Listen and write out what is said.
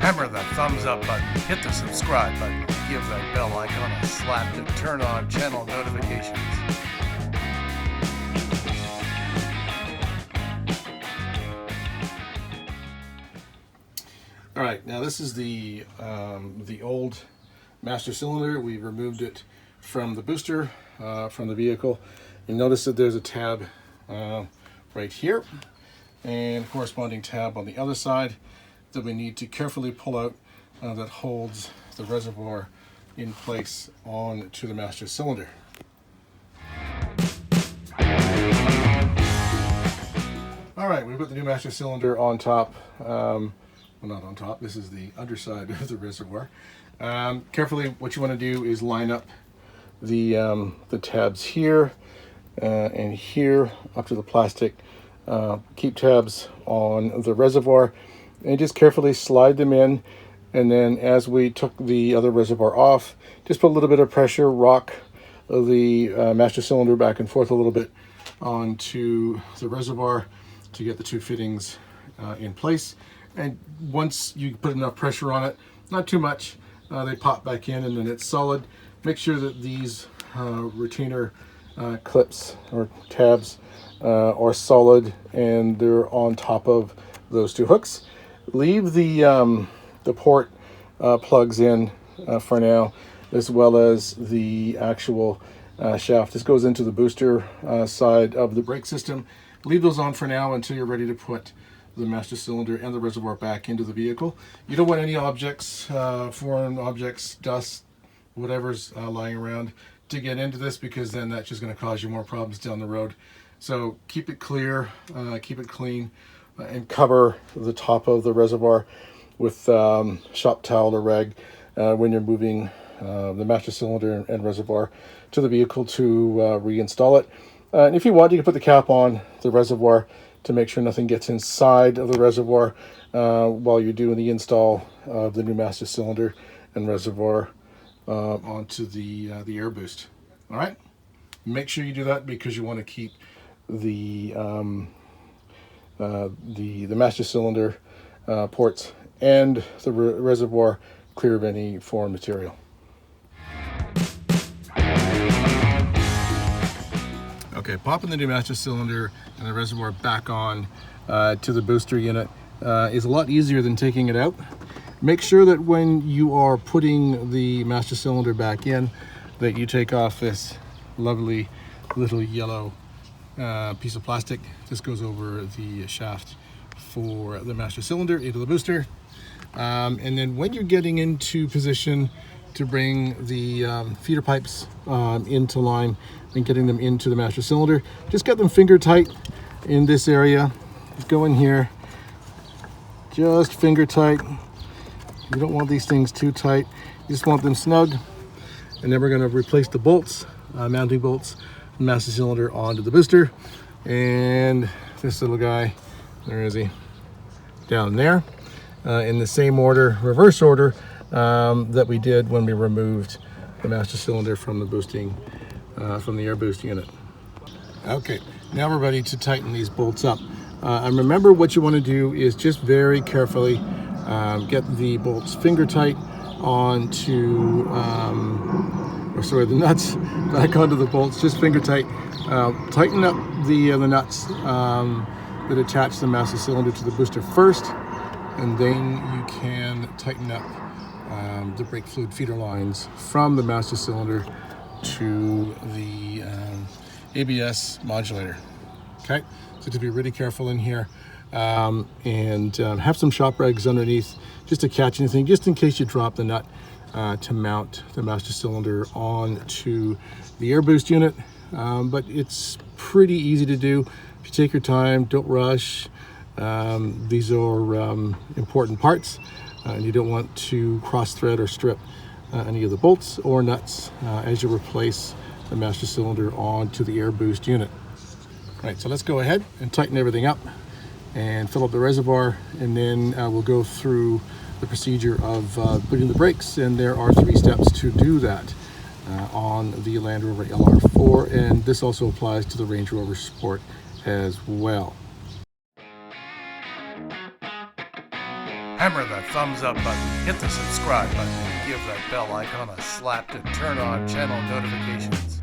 Hammer the thumbs up button, hit the subscribe button, give that bell icon a slap to turn on channel notifications. All right, now this is the old master cylinder. We removed it from the booster, from the vehicle. You notice that there's a tab right here and a corresponding tab on the other side that we need to carefully pull out that holds the reservoir in place onto the master cylinder. All right, we've got the new master cylinder on top. Well, not on top, this is the underside of the reservoir. Carefully, what you want to do is line up the tabs here and here up to the plastic. Keep tabs on the reservoir and just carefully slide them in. And then as we took the other reservoir off, just put a little bit of pressure, rock the master cylinder back and forth a little bit onto the reservoir to get the two fittings in place. And once you put enough pressure on it, not too much, they pop back in and then it's solid. Make sure that these retainer clips or tabs are solid and they're on top of those two hooks. Leave the port plugs in for now, as well as the actual shaft. This goes into the booster side of the brake system. Leave those on for now until you're ready to put the master cylinder and the reservoir back into the vehicle. You don't want any objects, foreign objects, dust, whatever's lying around to get into this, because then that's just going to cause you more problems down the road. So keep it clear, keep it clean, and cover the top of the reservoir with shop towel or rag when you're moving the master cylinder and reservoir to the vehicle to reinstall it. And if you want, you can put the cap on the reservoir to make sure nothing gets inside of the reservoir while you're doing the install of the new master cylinder and reservoir onto the air boost. All right, make sure you do that because you want to keep the master cylinder ports and the reservoir clear of any foreign material. Okay, popping the new master cylinder and the reservoir back on to the booster unit is a lot easier than taking it out. Make sure that when you are putting the master cylinder back in, that you take off this lovely little yellow piece of plastic. This goes over the shaft for the master cylinder into the booster. And then when you're getting into position to bring the feeder pipes into line and getting them into the master cylinder, just get them finger tight in this area. Just go in here, just finger tight. You don't want these things too tight. You just want them snug. And then we're going to replace the bolts, mounting bolts, from the master cylinder onto the booster. And this little guy, where is he? Down there. In the same order, reverse order, that we did when we removed the master cylinder from the boosting, from the air boost unit. Okay, now we're ready to tighten these bolts up. And remember, what you want to do is just very carefully get the bolts finger tight onto, the nuts back onto the bolts, just finger tight. Tighten up the nuts that attach the master cylinder to the booster first, and then you can tighten up the brake fluid feeder lines from the master cylinder to the ABS modulator. Okay, so to be really careful in here, and have some shop rags underneath just to catch anything, just in case you drop the nut to mount the master cylinder onto the air boost unit. But it's pretty easy to do. If you take your time, don't rush. These are important parts, and you don't want to cross thread or strip any of the bolts or nuts as you replace the master cylinder onto the air boost unit. All right, so let's go ahead and tighten everything up and fill up the reservoir, and then we'll go through the procedure of putting the brakes, and there are 3 steps to do that on the Land Rover LR4, and this also applies to the Range Rover Sport as well. Hammer the thumbs up button, hit the subscribe button, give that bell icon a slap to turn on channel notifications.